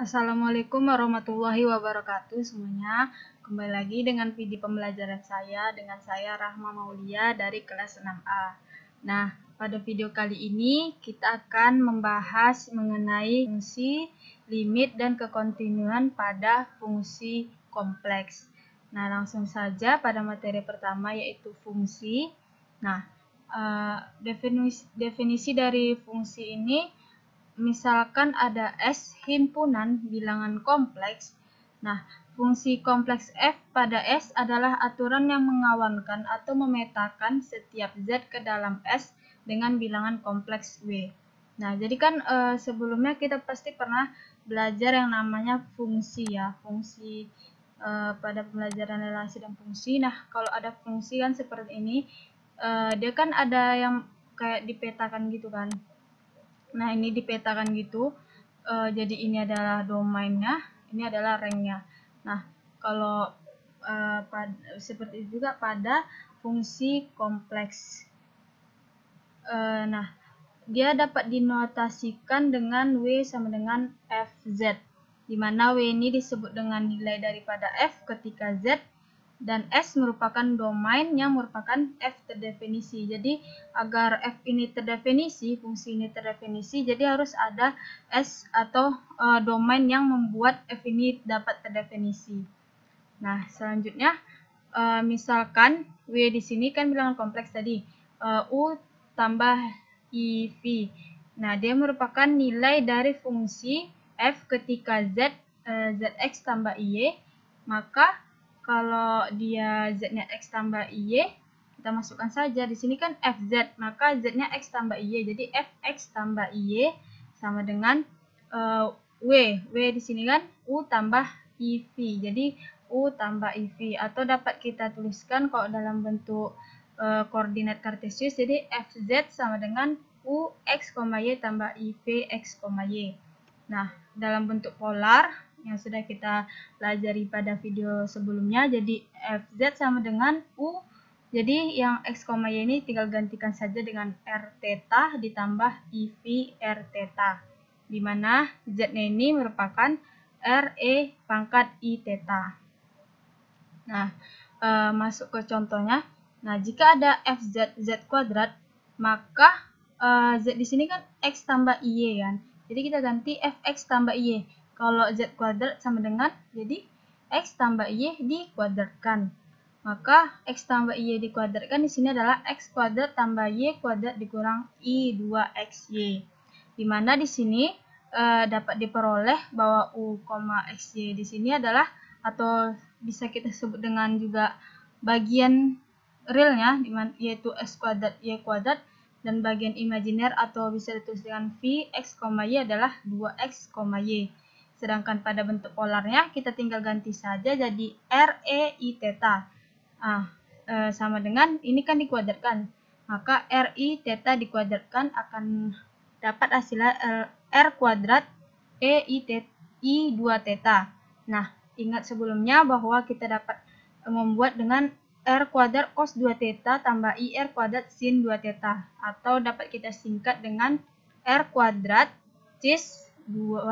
Assalamualaikum warahmatullahi wabarakatuh semuanya. Kembali lagi dengan video pembelajaran saya dengan saya Rahma Maulia dari kelas 6A. Nah, pada video kali ini kita akan membahas mengenai fungsi, limit, dan kekontinuan pada fungsi kompleks. Nah, langsung saja pada materi pertama yaitu fungsi. Nah, definisi dari fungsi ini, misalkan ada S himpunan bilangan kompleks. Nah, fungsi kompleks f pada S adalah aturan yang mengawankan atau memetakan setiap Z ke dalam S dengan bilangan kompleks W. Nah, jadi kan sebelumnya kita pasti pernah belajar yang namanya fungsi ya, fungsi pada pembelajaran relasi dan fungsi. Nah, kalau ada fungsi kan seperti ini, dia kan ada yang kayak dipetakan gitu kan. Nah, ini dipetakan gitu. Jadi ini adalah domainnya, ini adalah ranknya. Nah, kalau seperti itu juga pada fungsi kompleks. Nah, dia dapat dinotasikan dengan W sama dengan Fz, di mana W ini disebut dengan nilai daripada F ketika Z, dan S merupakan domain yang merupakan F terdefinisi. Jadi agar F ini terdefinisi, fungsi ini terdefinisi, jadi harus ada S atau domain yang membuat F ini dapat terdefinisi. Nah, selanjutnya misalkan W di sini kan bilangan kompleks tadi, U tambah IV. Nah, dia merupakan nilai dari fungsi F ketika Z, Zx tambah IY, maka kalau dia Z-nya X tambah IY, kita masukkan saja. Di sini kan FZ, maka Z-nya X tambah IY. Jadi Fx tambah IY sama dengan W. W di sini kan U tambah IV. Jadi U tambah IV. Atau dapat kita tuliskan kalau dalam bentuk koordinat kartesius. Jadi Fz sama dengan U X, Y tambah IV X, Y. Nah, dalam bentuk polar yang sudah kita pelajari pada video sebelumnya, jadi Fz sama dengan U, jadi yang X, Y ini tinggal gantikan saja dengan R theta ditambah IV R theta, di mana Z-nya ini merupakan RE pangkat I theta. Nah, masuk ke contohnya. Nah, jika ada Fz Z kuadrat, maka Z di sini kan X tambah IY kan, jadi kita ganti Fx tambah IY. Kalau Z kuadrat sama dengan, jadi X tambah Y dikuadratkan. Maka X tambah Y dikuadratkan di sini adalah X kuadrat tambah Y kuadrat dikurang I2XY. Dimana di sini dapat diperoleh bahwa U, XY di sini adalah, atau bisa kita sebut dengan juga bagian realnya, yaitu X kuadrat Y kuadrat, dan bagian imajiner atau bisa ditulis dengan V X, Y adalah 2X, Y. Sedangkan pada bentuk polarnya kita tinggal ganti saja jadi RE I theta. Sama dengan ini kan dikuadratkan. Maka RI theta dikuadratkan akan dapat hasilnya R kuadrat I 2 theta. Nah, ingat sebelumnya bahwa kita dapat membuat dengan R kuadrat cos 2 theta tambah IR kuadrat sin 2 theta, atau dapat kita singkat dengan R kuadrat cis 2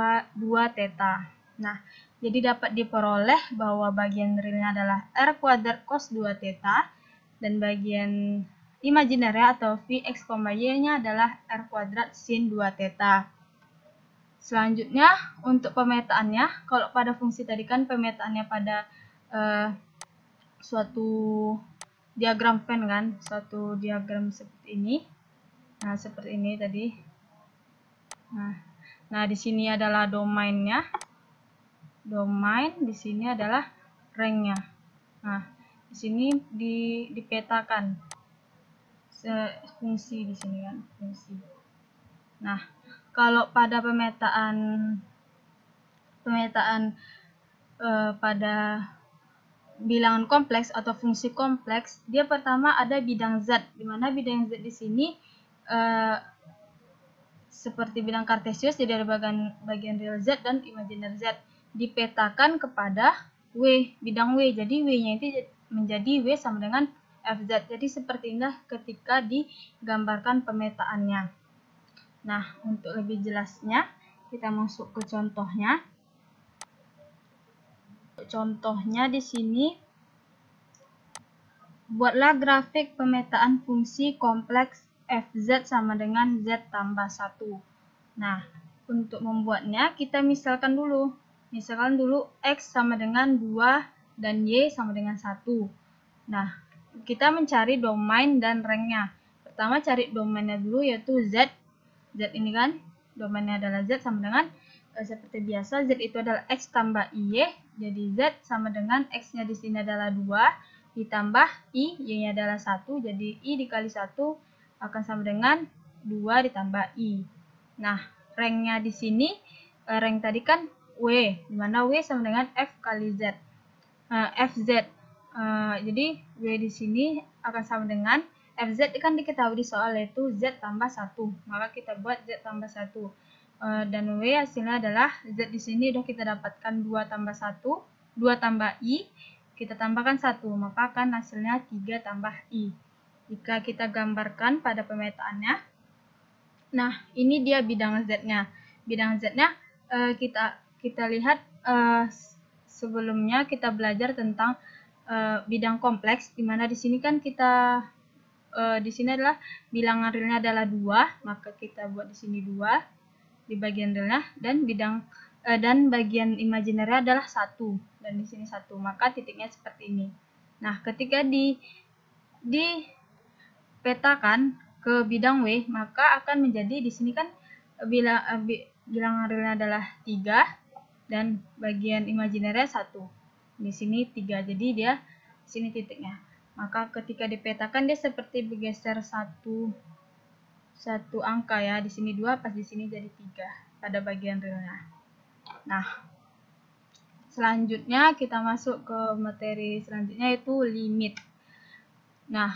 theta. Nah, jadi dapat diperoleh bahwa bagian realnya adalah R kuadrat cos 2 theta, dan bagian imajinernya atau Vx, Y-nya adalah R kuadrat sin 2 theta. Selanjutnya, untuk pemetaannya, kalau pada fungsi tadi kan pemetaannya pada suatu diagram Venn kan, suatu diagram seperti ini. Nah, seperti ini tadi. Nah, di sini adalah domainnya. Domain di sini adalah ranknya. Nah, di sini dipetakan fungsi di sini kan, fungsi. Nah, kalau pada pemetaan pada bilangan kompleks atau fungsi kompleks, dia pertama ada bidang Z, di mana bidang Z di sini seperti bidang kartesius, jadi ada bagian real Z dan imajiner Z, dipetakan kepada W, bidang W. Jadi W-nya itu menjadi W sama dengan Fz. Jadi seperti ini ketika digambarkan pemetaannya. Nah, untuk lebih jelasnya kita masuk ke contohnya. untuk contohnya di sini, buatlah grafik pemetaan fungsi kompleks fz sama dengan z tambah 1. Nah, untuk membuatnya kita misalkan dulu. Misalkan dulu x sama dengan 2 dan y sama dengan 1. Nah, kita mencari domain dan rangnya. Pertama cari domainnya dulu, yaitu z. Z ini kan domainnya adalah z sama dengan seperti biasa, z itu adalah x tambah y. Jadi z sama dengan x-nya di sini adalah 2 ditambah i, y-nya adalah 1. Jadi i dikali 1 akan sama dengan 2 ditambah i. Nah, rangnya di sini, rank tadi kan w, dimana w sama dengan f kali z, fz. Jadi w di sini akan sama dengan fz, kan diketahui di soal, yaitu z tambah 1. Maka kita buat z tambah 1. Dan w hasilnya adalah z di sini udah kita dapatkan 2 tambah 1, 2 tambah i, kita tambahkan 1, maka akan hasilnya 3 tambah i. Jika kita gambarkan pada pemetaannya, nah ini dia bidang z-nya. Bidang z-nya kita lihat sebelumnya kita belajar tentang bidang kompleks, dimana di sini kan kita di sini adalah bilangan realnya adalah 2, maka kita buat di sini 2 di bagian realnya, dan bagian imajinernya adalah 1, dan di sini 1, maka titiknya seperti ini. Nah, ketika dipetakan ke bidang W, maka akan menjadi di sini kan bilangan realnya adalah 3 dan bagian imajinernya 1. Di sini 3, jadi dia di sini titiknya. Maka ketika dipetakan dia seperti bergeser satu angka ya. Di sini 2, pas di sini jadi 3 pada bagian realnya. Nah, selanjutnya kita masuk ke materi selanjutnya, yaitu limit. Nah,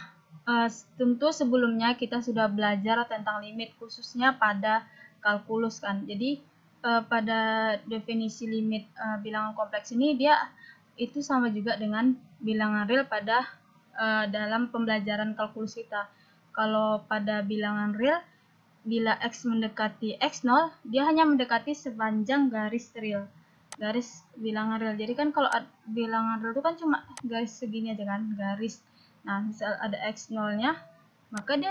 tentu sebelumnya kita sudah belajar tentang limit, khususnya pada kalkulus kan. Jadi pada definisi limit bilangan kompleks ini, dia itu sama juga dengan bilangan real pada dalam pembelajaran kalkulus kita. Kalau pada bilangan real, bila x mendekati x0, dia hanya mendekati sepanjang garis real, garis bilangan real. Jadi kan kalau bilangan real itu kan cuma garis segini aja kan, garis. Nah, misal ada x0-nya, maka dia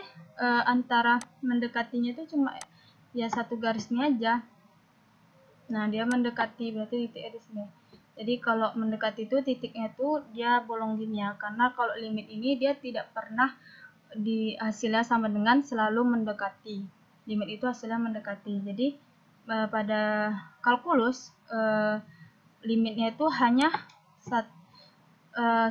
antara mendekatinya itu cuma ya satu garisnya aja. Nah, dia mendekati, berarti titiknya di sini. Jadi kalau mendekati itu titiknya itu dia bolong gini ya, karena kalau limit ini dia tidak pernah hasilnya sama dengan selalu mendekati. Limit itu hasilnya mendekati. Jadi pada kalkulus limitnya itu hanya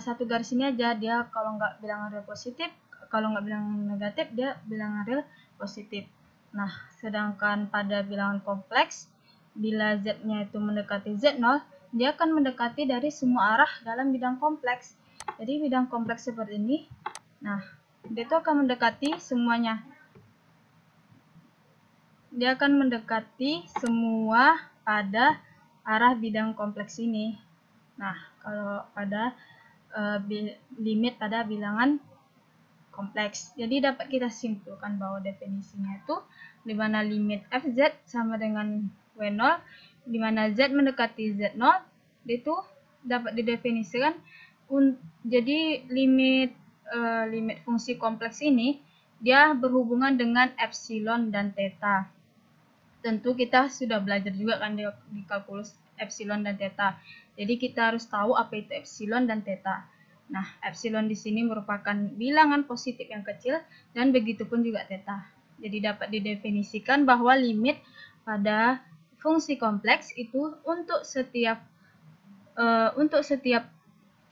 satu garis ini aja. Dia kalau nggak bilangan real positif, kalau nggak bilangan negatif, dia bilangan real positif. Nah, sedangkan pada bilangan kompleks, bila z-nya itu mendekati z0, dia akan mendekati dari semua arah dalam bidang kompleks. Jadi bidang kompleks seperti ini, nah dia itu akan mendekati semuanya. Dia akan mendekati semua pada arah bidang kompleks ini. Nah, kalau pada limit pada bilangan kompleks, jadi dapat kita simpulkan bahwa definisinya itu di mana limit fz sama dengan w0, di mana z mendekati z0, itu dapat didefinisikan. Jadi limit fungsi kompleks ini dia berhubungan dengan epsilon dan theta. Tentu kita sudah belajar juga kan di kalkulus epsilon dan theta. Jadi kita harus tahu apa itu epsilon dan theta. Nah, epsilon di sini merupakan bilangan positif yang kecil, dan begitu pun juga theta. Jadi dapat didefinisikan bahwa limit pada fungsi kompleks itu untuk setiap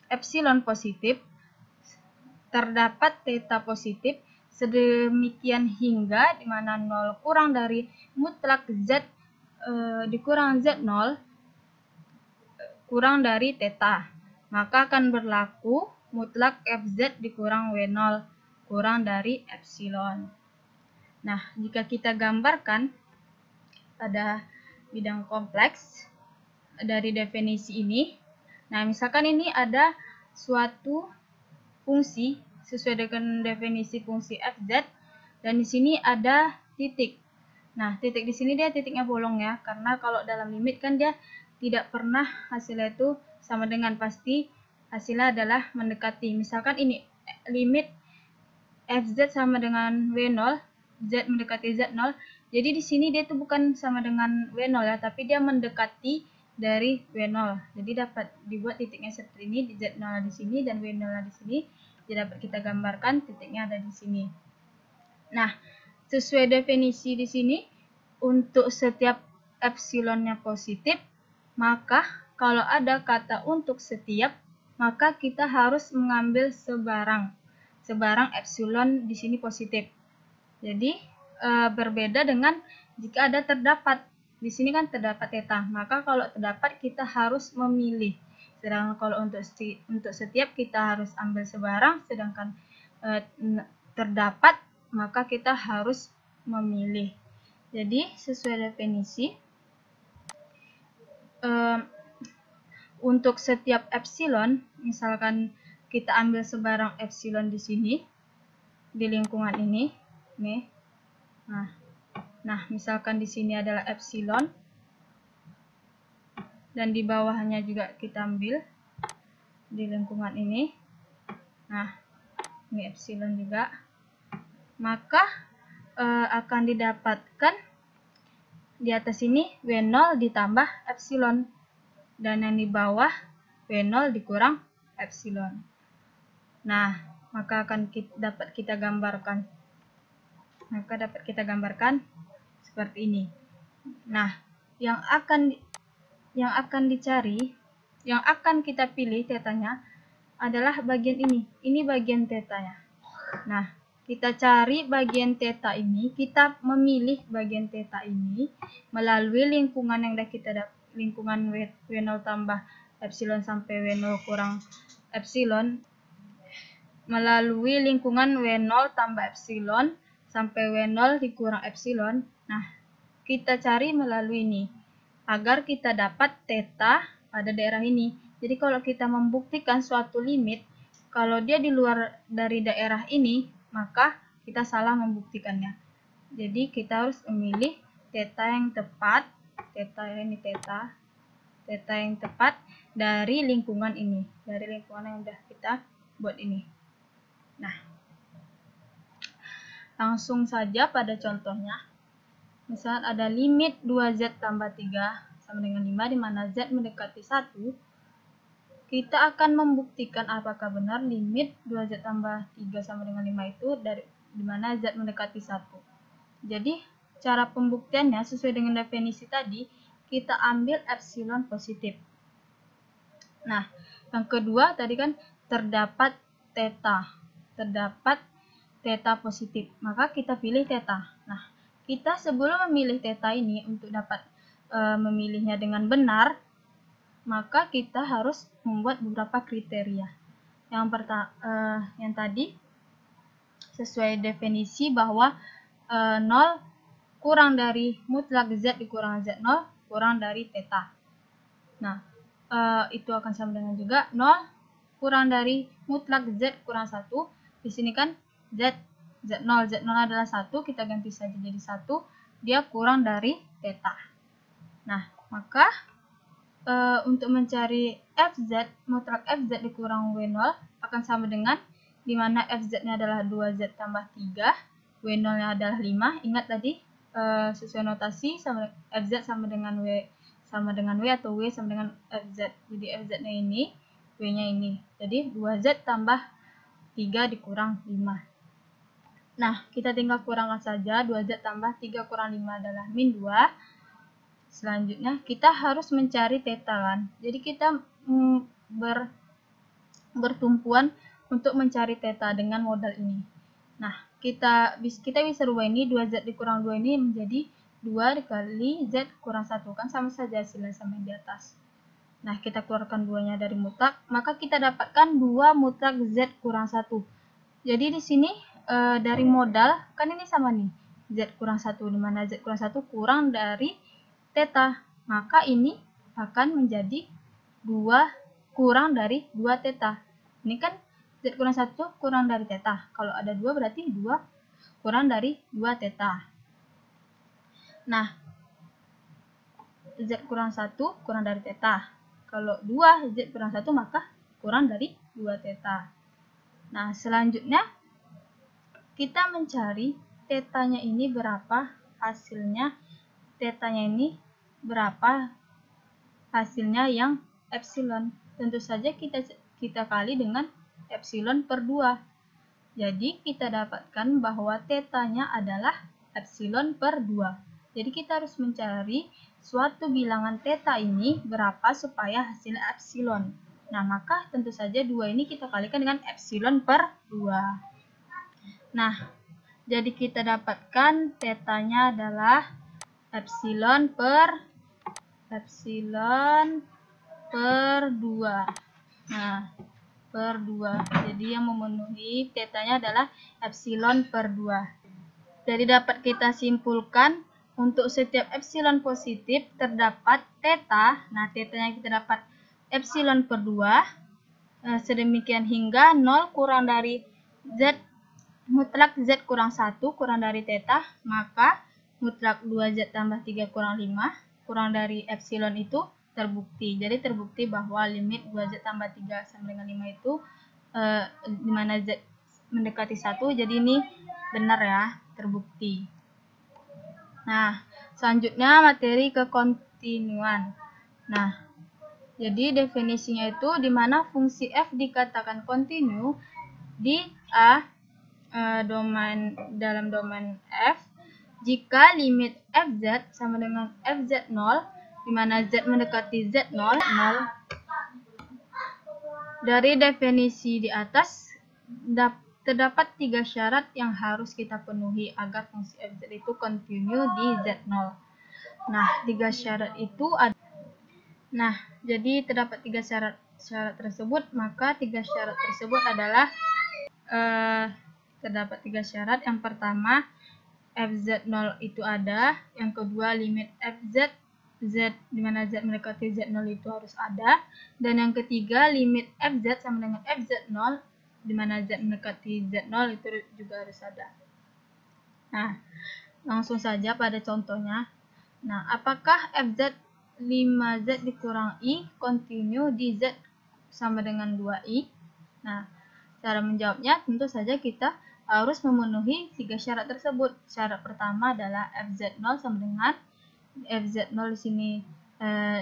epsilon positif terdapat theta positif, sedemikian hingga di mana 0 kurang dari mutlak z dikurang z0 kurang dari theta, maka akan berlaku mutlak fz dikurang w0 kurang dari epsilon. Nah, jika kita gambarkan pada bidang kompleks dari definisi ini, nah misalkan ini ada suatu fungsi sesuai dengan definisi fungsi fz, dan di sini ada titik. Nah, titik di sini dia titiknya bolong ya, karena kalau dalam limit kan dia tidak pernah hasilnya itu sama dengan, pasti hasilnya adalah mendekati. Misalkan ini limit fz sama dengan w0, z mendekati z0. Jadi di sini dia itu bukan sama dengan w0 ya, tapi dia mendekati dari w0. Jadi dapat dibuat titiknya seperti ini, di z0 di sini dan w0 di sini. Jadi dapat kita gambarkan titiknya ada di sini. Nah, sesuai definisi di sini, untuk setiap epsilonnya positif, maka kalau ada kata untuk setiap, maka kita harus mengambil sebarang epsilon di sini positif. Jadi berbeda dengan jika ada terdapat. Di sini kan terdapat theta, maka kalau terdapat kita harus memilih. Sedangkan kalau untuk setiap kita harus ambil sebarang, sedangkan terdapat maka kita harus memilih. Jadi sesuai definisi, untuk setiap epsilon, misalkan kita ambil sebarang epsilon di sini, di lingkungan ini, nih. Nah, misalkan di sini adalah epsilon, dan di bawahnya juga kita ambil di lingkungan ini. Nah, ini epsilon juga. Maka akan didapatkan di atas ini W0 ditambah epsilon, dan yang di bawah W0 dikurang epsilon. Nah, maka dapat kita gambarkan. Seperti ini. Nah, yang akan dicari, yang akan kita pilih tetanya adalah bagian ini. Ini bagian tetanya. Nah, kita cari bagian theta ini, kita memilih bagian theta ini melalui lingkungan yang sudah kita lingkungan W0 tambah epsilon sampai W0 kurang epsilon, melalui lingkungan W0 tambah epsilon sampai W0 dikurang epsilon. Nah, kita cari melalui ini agar kita dapat theta pada daerah ini. Jadi kalau kita membuktikan suatu limit, kalau dia di luar dari daerah ini, maka kita salah membuktikannya. Jadi kita harus memilih theta yang tepat, theta yang tepat dari lingkungan ini, dari lingkungan yang sudah kita buat ini. Nah, langsung saja pada contohnya. Misal ada limit 2z tambah 3 sama dengan 5, di mana z mendekati 1. Kita akan membuktikan apakah benar limit 2z tambah 3 sama dengan 5 itu di mana z mendekati 1. Jadi, cara pembuktiannya sesuai dengan definisi tadi, kita ambil epsilon positif. Nah, yang kedua tadi kan terdapat theta positif, maka kita pilih theta. Nah, kita sebelum memilih theta ini, untuk dapat memilihnya dengan benar, maka kita harus membuat beberapa kriteria. Yang tadi sesuai definisi bahwa 0 kurang dari mutlak z dikurang z0 kurang dari theta. Nah, itu akan sama dengan juga 0 kurang dari mutlak z kurang 1. Di sini kan z0 adalah 1, kita ganti saja jadi 1, dia kurang dari theta. Nah, maka untuk mencari fz, mutlak fz dikurang w0 akan sama dengan di mana fz-nya adalah 2z tambah 3, w0-nya adalah 5. Ingat tadi sesuai notasi fz sama dengan w atau w sama dengan fz. Jadi fz-nya ini, w-nya ini. Jadi 2z tambah 3 dikurang 5. Nah, kita tinggal kurangkan saja. 2z tambah 3 kurang 5 adalah min 2. Selanjutnya kita harus mencari theta kan. Jadi kita bertumpuan untuk mencari theta dengan modal ini. Nah, kita bisa rubah ini 2z dikurang 2 ini menjadi 2 dikali z kurang 1, kan sama saja hasilnya sama yang di atas. Nah, kita keluarkan 2-nya dari mutlak, maka kita dapatkan 2 mutlak z kurang 1. Jadi di sini dari modal kan ini sama nih, z kurang 1, di mana z kurang 1 kurang dari theta, maka ini akan menjadi 2 kurang dari 2 theta. Ini kan z kurang 1 kurang dari theta. Kalau ada 2 berarti 2 kurang dari 2 theta. Nah, Z kurang 1 kurang dari theta. Kalau 2 Z kurang 1 maka kurang dari 2 theta. Nah, selanjutnya kita mencari tetanya ini berapa hasilnya. Tetanya ini berapa hasilnya yang epsilon. Tentu saja kita kali dengan epsilon per 2. Jadi kita dapatkan bahwa tetanya adalah epsilon per 2. Jadi kita harus mencari suatu bilangan theta ini berapa supaya hasilnya epsilon. Nah, maka tentu saja 2 ini kita kalikan dengan epsilon per 2. Nah, jadi kita dapatkan tetanya adalah epsilon per 2. Nah, per 2. Jadi yang memenuhi tetanya adalah epsilon per 2. Jadi dapat kita simpulkan untuk setiap epsilon positif terdapat theta. Nah, tetanya kita dapat epsilon per 2. Sedemikian hingga 0 kurang dari Z mutlak Z kurang 1 kurang dari theta, maka mutlak 2Z tambah 3 kurang 5 kurang dari epsilon itu terbukti. Jadi terbukti bahwa limit 2Z tambah 3 sama dengan 5 itu dimana Z mendekati 1, jadi ini benar ya, terbukti. Nah, selanjutnya materi kekontinuan. Nah, jadi definisinya itu dimana fungsi f dikatakan kontinu di dalam domain f jika limit fz sama dengan fz0, dimana z mendekati z0. Dari definisi di atas terdapat 3 syarat yang harus kita penuhi agar fungsi fz itu kontinu di z0. Nah, 3 syarat itu ada. Nah, jadi terdapat 3 syarat tersebut, maka 3 syarat tersebut adalah terdapat 3 syarat. Yang pertama, fz0 itu ada. Yang kedua, limit fz z dimana z mendekati z0 itu harus ada. Dan yang ketiga, limit fz sama dengan fz0 dimana z mendekati z0 itu juga harus ada. Nah, langsung saja pada contohnya. Nah, apakah fz 5z dikurang i kontinu di z sama dengan 2i? Nah, cara menjawabnya tentu saja kita harus memenuhi 3 syarat tersebut. Syarat pertama adalah fz0 sama dengan fz0 di sini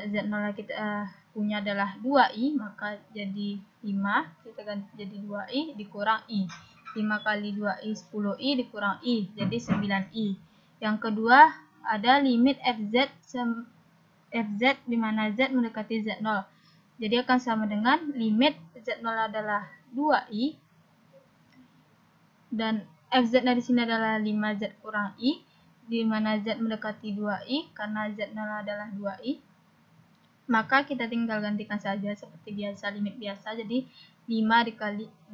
z0 kita punya adalah 2i, maka jadi 5, kita ganti jadi 2i dikurang i. 5 kali 2i 10i dikurang i, jadi 9i. Yang kedua ada limit fz di mana z mendekati z0. Jadi akan sama dengan limit z0 adalah 2i dan fz dari sini adalah 5z kurang i, di mana z mendekati 2i karena z0 adalah 2i. Maka kita tinggal gantikan saja seperti biasa, limit biasa. Jadi 5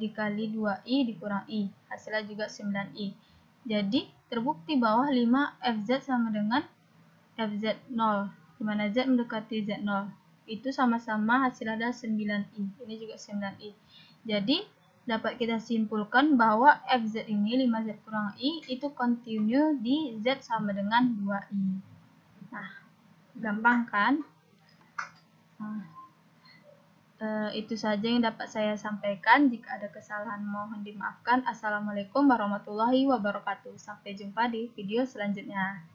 dikali 2i dikurang i, hasilnya juga 9i. Jadi terbukti bahwa 5 fz sama dengan fz0, di mana z mendekati z0. Itu sama-sama hasilnya adalah 9i. Ini juga 9i. Jadi dapat kita simpulkan bahwa fz ini 5z kurang i itu kontinu di z sama dengan 2i. Nah, gampang kan? Itu saja yang dapat saya sampaikan. Jika ada kesalahan mohon dimaafkan. Assalamualaikum warahmatullahi wabarakatuh. Sampai jumpa di video selanjutnya.